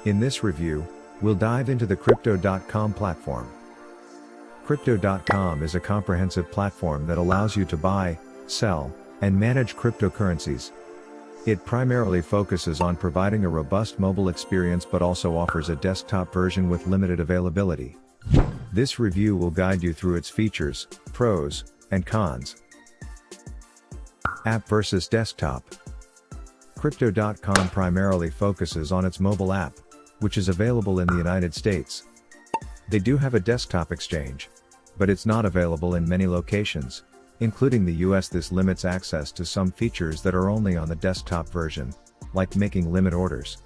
In this review, we'll dive into the Crypto.com platform. Crypto.com is a comprehensive platform that allows you to buy, sell, and manage cryptocurrencies. It primarily focuses on providing a robust mobile experience but also offers a desktop version with limited availability. This review will guide you through its features, pros, and cons. App versus desktop. Crypto.com primarily focuses on its mobile app, which is available in the United States. They do have a desktop exchange, but it's not available in many locations, including the US. This limits access to some features that are only on the desktop version, like making limit orders.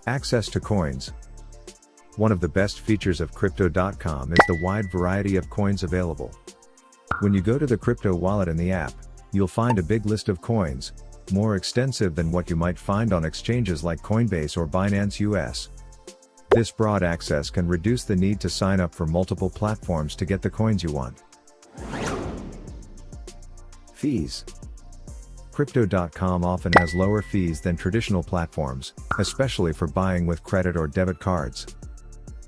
Access to coins. One of the best features of Crypto.com is the wide variety of coins available. When you go to the crypto wallet in the app, you'll find a big list of coins, more extensive than what you might find on exchanges like Coinbase or Binance US. This broad access can reduce the need to sign up for multiple platforms to get the coins you want. Fees. Crypto.com often has lower fees than traditional platforms, especially for buying with credit or debit cards.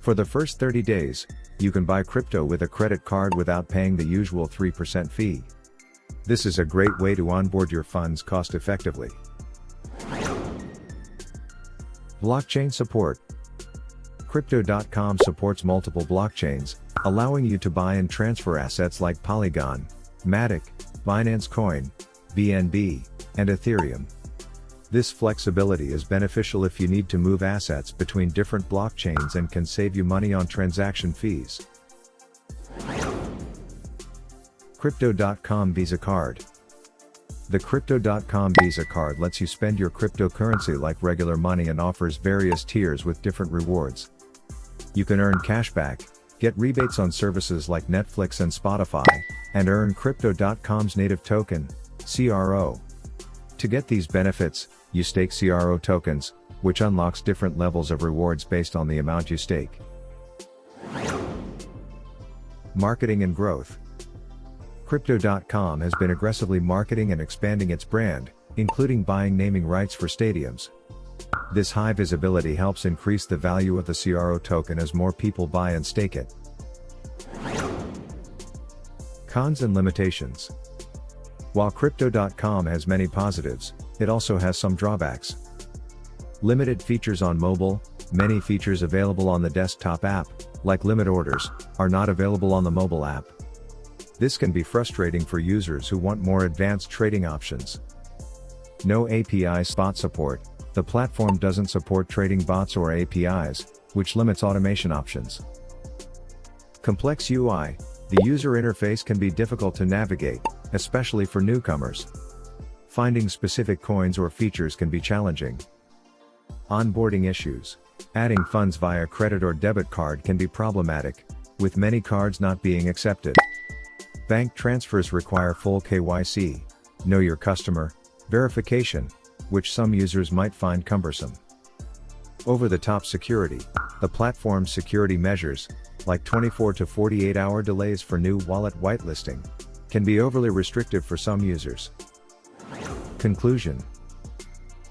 For the first 30 days, you can buy crypto with a credit card without paying the usual 3% fee. This is a great way to onboard your funds cost-effectively. Blockchain support. Crypto.com supports multiple blockchains, allowing you to buy and transfer assets like Polygon, Matic, Binance Coin, BNB, and Ethereum. This flexibility is beneficial if you need to move assets between different blockchains and can save you money on transaction fees. Crypto.com Visa Card. The Crypto.com Visa Card lets you spend your cryptocurrency like regular money and offers various tiers with different rewards. You can earn cashback, get rebates on services like Netflix and Spotify, and earn Crypto.com's native token, CRO. To get these benefits, you stake CRO tokens, which unlocks different levels of rewards based on the amount you stake. Marketing and growth. Crypto.com has been aggressively marketing and expanding its brand, including buying naming rights for stadiums. This high visibility helps increase the value of the CRO token as more people buy and stake it. Cons and limitations. While Crypto.com has many positives, it also has some drawbacks. Limited features on mobile. Many features available on the desktop app, like limit orders, are not available on the mobile app. This can be frustrating for users who want more advanced trading options. No API spot support. The platform doesn't support trading bots or APIs, which limits automation options. Complex UI. The user interface can be difficult to navigate, especially for newcomers. Finding specific coins or features can be challenging. Onboarding issues. Adding funds via credit or debit card can be problematic, with many cards not being accepted. Bank transfers require full KYC, know your customer, verification, which some users might find cumbersome. Over-the-top security. The platform's security measures, like 24 to 48-hour delays for new wallet whitelisting, can be overly restrictive for some users. Conclusion.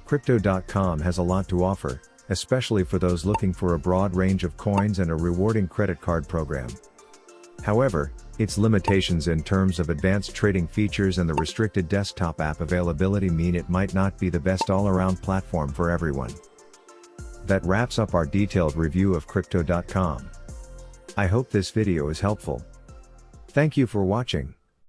Crypto.com has a lot to offer, especially for those looking for a broad range of coins and a rewarding credit card program. However, its limitations in terms of advanced trading features and the restricted desktop app availability mean it might not be the best all-around platform for everyone. That wraps up our detailed review of Crypto.com. I hope this video is helpful. Thank you for watching.